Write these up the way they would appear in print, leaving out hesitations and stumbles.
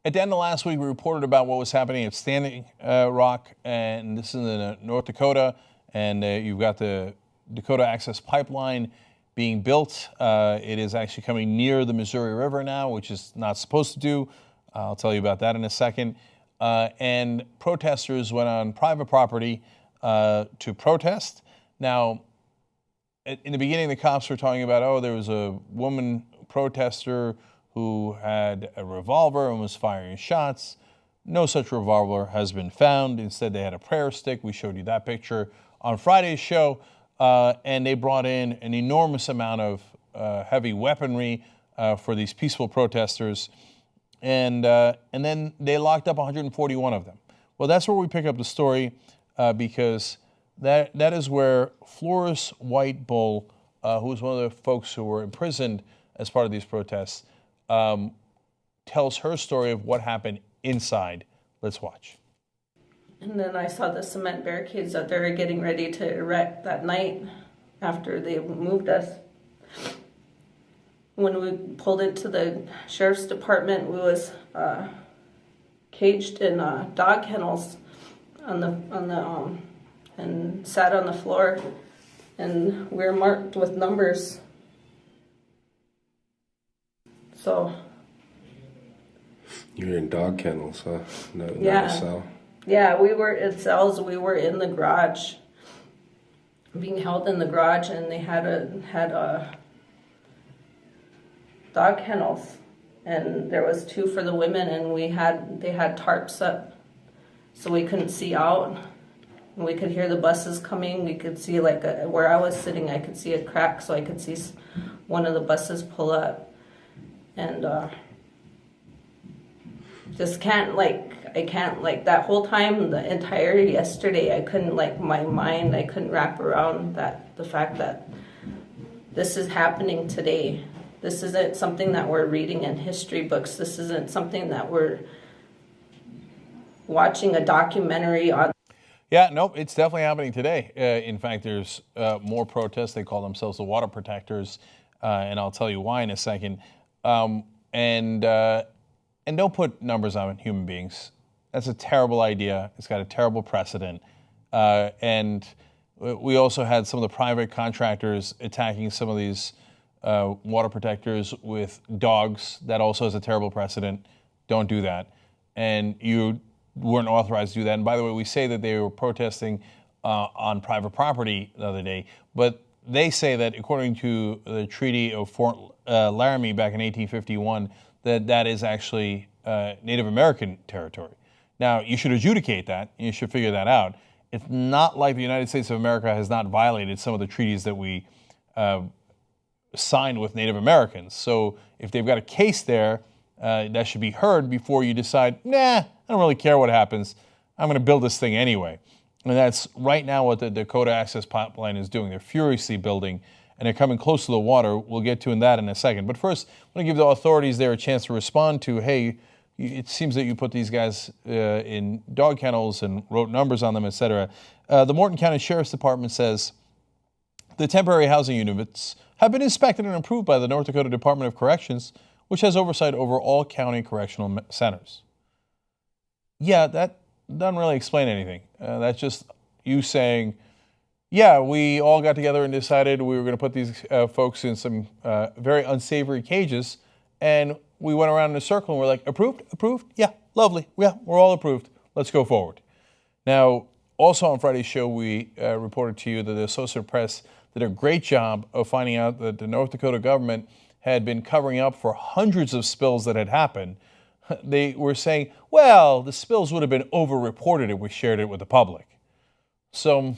At the end of last week, we reported about what was happening at Standing Rock, and this is in North Dakota, and you've got the Dakota Access Pipeline being built. It is actually coming near the Missouri River now, which is not supposed to do. I'll tell you about that in a second. And protesters went on private property to protest. Now, in the beginning, the cops were talking about, oh, there was a woman protester who had a revolver and was firing shots. No such revolver has been found. Instead, they had a prayer stick. We showed you that picture on Friday's show. And they brought in an enormous amount of heavy weaponry for these peaceful protesters. And then they locked up 141 of them. Well, that's where we pick up the story because that is where Flores White Bull, who was one of the folks who were imprisoned as part of these protests, tells her story of what happened inside. Let's watch. And then I saw the cement barricades that they were getting ready to erect that night after they moved us. When we pulled into the sheriff's department, we was caged in dog kennels and sat on the floor, and we were marked with numbers. So you're in dog kennels, huh? No, yeah. Not a cell. Yeah, we were in cells. We were in the garage, being held in the garage, and they had dog kennels, and there was 2 for the women, and they had tarps up, so we couldn't see out. And we could hear the buses coming. We could see where I was sitting, I could see a crack, so I could see one of the buses pull up. And just can't that whole time, the entire yesterday, I couldn't my mind, I couldn't wrap around the fact that this is happening today. This isn't something that we're reading in history books. This isn't something that we're watching a documentary on. Yeah, nope, it's definitely happening today. In fact, there's more protests. They call themselves the Water Protectors, and I'll tell you why in a second. And don't put numbers on human beings. That's a terrible idea. It's got a terrible precedent. And we also had some of the private contractors attacking some of these water protectors with dogs. That also has a terrible precedent. Don't do that. And you weren't authorized to do that. And by the way, we say that they were protesting on private property the other day, but they say that according to the Treaty of Fort Laramie back in 1851, that is actually Native American territory. Now, you should adjudicate that. You should figure that out. It's not like the United States of America has not violated some of the treaties that we signed with Native Americans. So if they've got a case there, that should be heard before you decide, nah, I don't really care what happens. I'm going to build this thing anyway. And that's right now what the Dakota Access Pipeline is doing. They're furiously building, and they're coming close to the water. We'll get to that in a second. But first, I want to give the authorities there a chance to respond to, hey, it seems that you put these guys in dog kennels and wrote numbers on them, etc. The Morton County Sheriff's Department says the temporary housing units have been inspected and approved by the North Dakota Department of Corrections, which has oversight over all county correctional centers. Yeah, that doesn't really explain anything. That's just you saying, yeah, we all got together and decided we were going to put these folks in some very unsavory cages, and we went around in a circle and we're like, approved? Approved? Yeah, lovely. Yeah, we're all approved. Let's go forward. Now, also on Friday's show, we reported to you that the Associated Press did a great job of finding out that the North Dakota government had been covering up for hundreds of spills that had happened. They were saying, well, the spills would have been over-reported if we shared it with the public. So,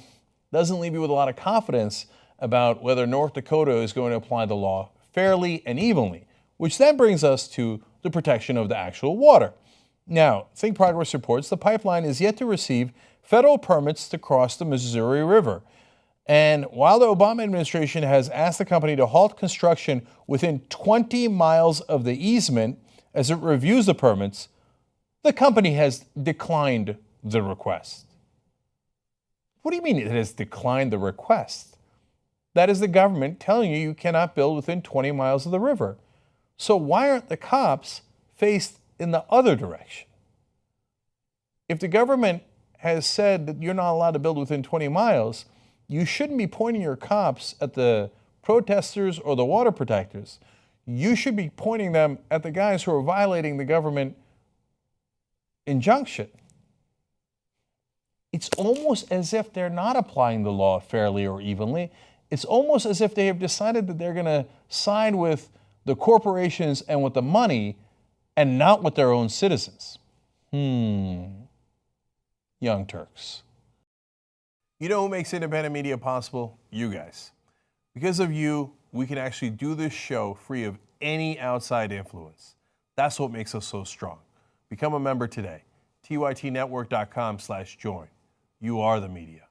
doesn't leave you with a lot of confidence about whether North Dakota is going to apply the law fairly and evenly, which then brings us to the protection of the actual water. Now, Think Progress reports the pipeline is yet to receive federal permits to cross the Missouri River. And while the Obama administration has asked the company to halt construction within 20 miles of the easement as it reviews the permits, the company has declined the request. What do you mean it has declined the request? That is the government telling you you cannot build within 20 miles of the river. So why aren't the cops faced in the other direction. If the government has said that you're not allowed to build within 20 miles, you shouldn't be pointing your cops at the protesters or the water protectors. You should be pointing them at the guys who are violating the government injunction. It's almost as if they're not applying the law fairly or evenly. It's almost as if they have decided that they're going to side with the corporations and with the money and not with their own citizens. Young Turks. You know who makes independent media possible? You guys. Because of you, we can actually do this show free of any outside influence. That's what makes us so strong. Become a member today. tytnetwork.com/join. You are the media.